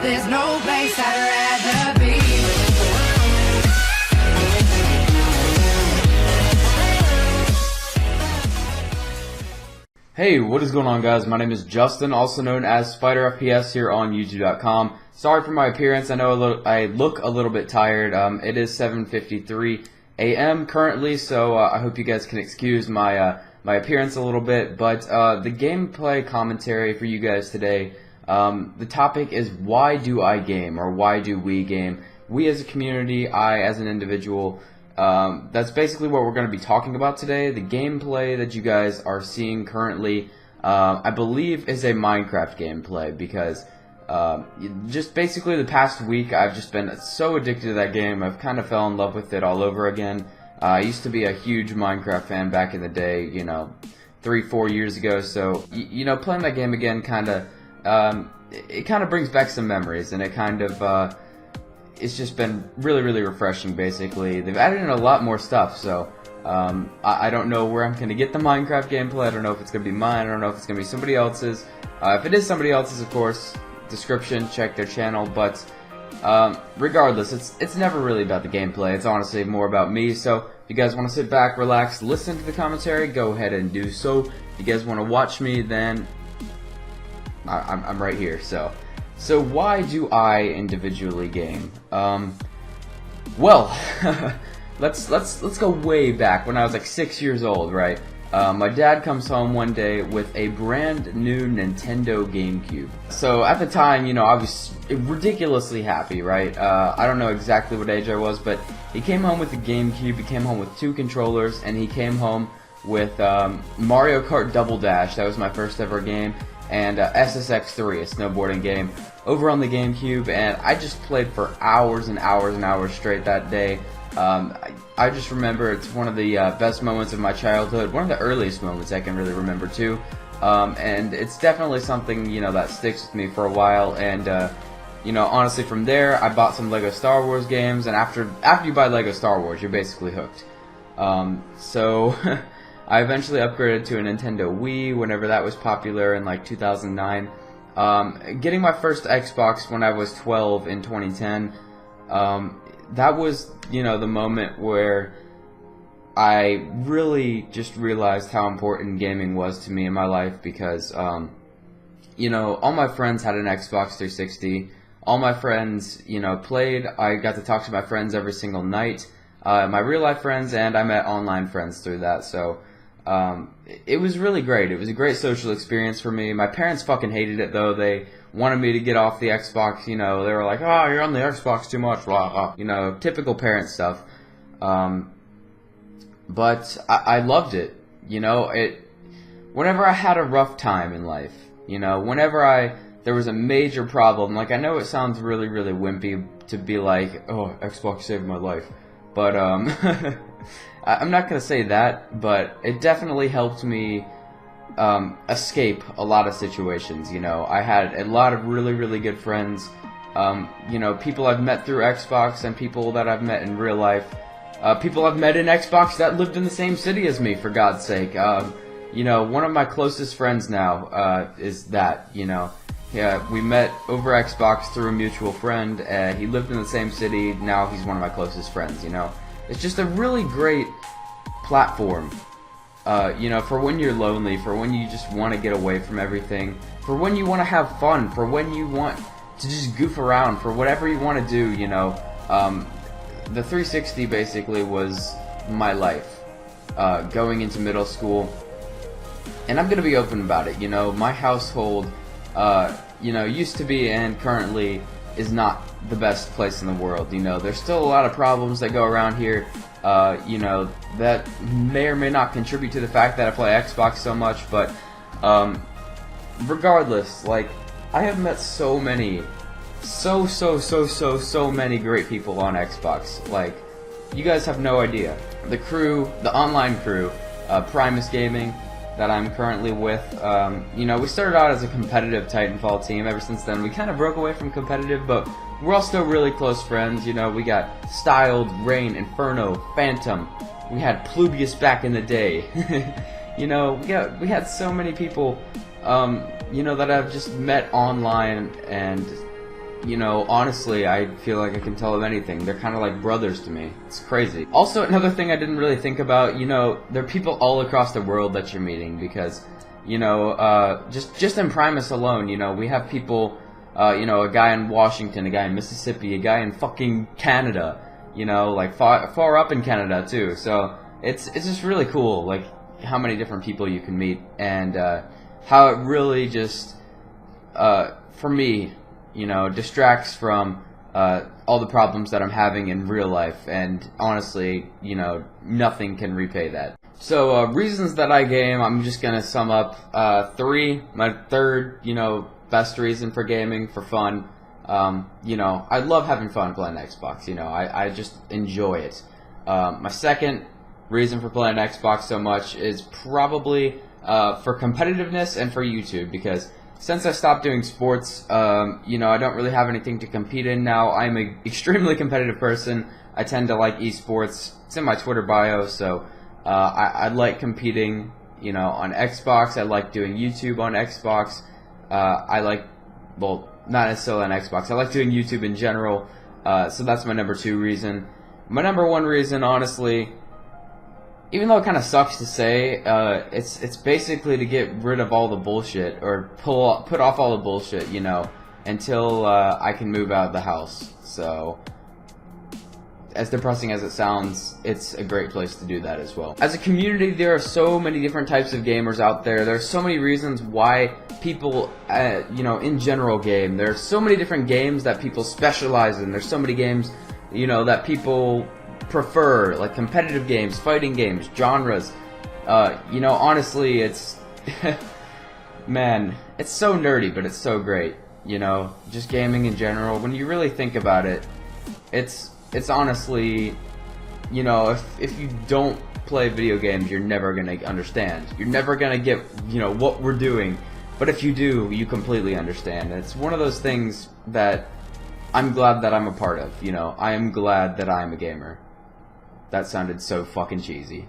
There's no place I'd rather be. Hey, what is going on, guys? My name is Justin, also known as SpiderFPS here on YouTube.com. Sorry for my appearance. I know I look a little bit tired. It is 7:53 a.m. currently, so I hope you guys can excuse my my appearance a little bit. But the gameplay commentary for you guys today, the topic is why do I game, or why do we game? We as a community, I as an individual. That's basically what we're going to be talking about today. The gameplay that you guys are seeing currently, I believe, is a Minecraft gameplay, because just basically the past week I've just been so addicted to that game. I've kind of fell in love with it all over again. I used to be a huge Minecraft fan back in the day, you know, 3-4 years ago. So you know, playing that game again kind of it kind of brings back some memories, and it kind of it's just been really refreshing. Basically, they've added in a lot more stuff, so I don't know where I'm going to get the Minecraft gameplay. I don't know if it's going to be mine. I don't know if it's going to be somebody else's. If it is somebody else's, of course, description, check their channel. But regardless, it's never really about the gameplay. It's honestly more about me. So if you guys want to sit back, relax, listen to the commentary, go ahead and do so. If you guys want to watch me, then I'm right here. So why do I individually game? Well, let's go way back when I was like 6 years old, right? My dad comes home one day with a brand new Nintendo GameCube. So at the time, you know, I was ridiculously happy, right? I don't know exactly what age I was, but he came home with the GameCube. He came home with 2 controllers, and he came home with Mario Kart Double Dash. That was my first ever game. And SSX3, a snowboarding game, over on the GameCube, and I just played for hours and hours and hours straight that day. I just remember it's one of the best moments of my childhood, one of the earliest moments I can really remember too, and it's definitely something, you know, that sticks with me for a while. And you know, honestly, from there I bought some Lego Star Wars games, and after you buy Lego Star Wars, you're basically hooked. So I eventually upgraded to a Nintendo Wii whenever that was popular in like 2009. Getting my first Xbox when I was 12 in 2010, that was, you know, the moment where I really just realized how important gaming was to me in my life, because, you know, all my friends had an Xbox 360, all my friends, you know, played. I got to talk to my friends every single night, my real life friends, and I met online friends through that. So it was really great. It was a great social experience for me. My parents fucking hated it, though. They wanted me to get off the Xbox. You know, they were like, "Oh, you're on the Xbox too much," blah blah. You know, typical parent stuff. But I loved it. You know, whenever I had a rough time in life, you know, whenever there was a major problem, like, I know it sounds really wimpy to be like, "Oh, Xbox saved my life," but I'm not going to say that, but it definitely helped me escape a lot of situations. You know, I had a lot of really good friends, you know, people I've met through Xbox, and people that I've met in real life, people I've met in Xbox that lived in the same city as me, for God's sake. You know, one of my closest friends now is that, you know, yeah, we met over Xbox through a mutual friend. He lived in the same city. Now he's one of my closest friends, you know. It's just a really great platform, you know, for when you're lonely, for when you just want to get away from everything, for when you want to have fun, for when you want to just goof around, for whatever you want to do, you know. The 360 basically was my life going into middle school, and I'm going to be open about it. You know, my household, you know, used to be and currently is not the best place in the world. You know, there's still a lot of problems that go around here, you know, that may or may not contribute to the fact that I play Xbox so much, but regardless, like, I have met so many great people on Xbox. Like, you guys have no idea. The crew, the online crew, Primus Gaming, that I'm currently with, you know, we started out as a competitive Titanfall team. Ever since then, we kind of broke away from competitive, but we're all still really close friends. You know, we got Styled, Rain, Inferno, Phantom. We had Plubius back in the day. You know, we had so many people, you know, that I've just met online, and you know, honestly, I feel like I can tell them anything. They're kind of like brothers to me. It's crazy. Also, another thing I didn't really think about, you know, there are people all across the world that you're meeting because, you know, just in Primus alone, you know, we have people, you know, a guy in Washington, a guy in Mississippi, a guy in fucking Canada, you know, like far up in Canada too. So it's just really cool, like how many different people you can meet and how it really just, for me, you know, distracts from all the problems that I'm having in real life, and honestly, you know, nothing can repay that. So, reasons that I game, I'm just gonna sum up 3. My third, you know, best reason for gaming, for fun. You know, I love having fun playing Xbox, you know, I just enjoy it. My second reason for playing Xbox so much is probably for competitiveness and for YouTube, because since I stopped doing sports, you know, I don't really have anything to compete in now. I'm an extremely competitive person. I tend to like eSports. It's in my Twitter bio, so I like competing, you know, on Xbox. I like doing YouTube on Xbox. I like, well, not necessarily on Xbox. I like doing YouTube in general, so that's my number 2 reason. My number 1 reason, honestly, even though it kind of sucks to say, it's basically to get rid of all the bullshit, or put off all the bullshit, you know, until I can move out of the house. So, as depressing as it sounds, it's a great place to do that as well. As a community, there are so many different types of gamers out there. There are so many reasons why people, you know, in general game. There are so many different games that people specialize in. There's so many games, you know, that people prefer, like competitive games, fighting games, genres. You know, honestly, it's man, it's so nerdy, but it's so great. You know, just gaming in general. When you really think about it, it's honestly, you know, if you don't play video games, you're never gonna understand. You're never gonna get, you know, what we're doing. But if you do, you completely understand. It's one of those things that I'm glad that I'm a part of. You know, I am glad that I'm a gamer. That sounded so fucking cheesy.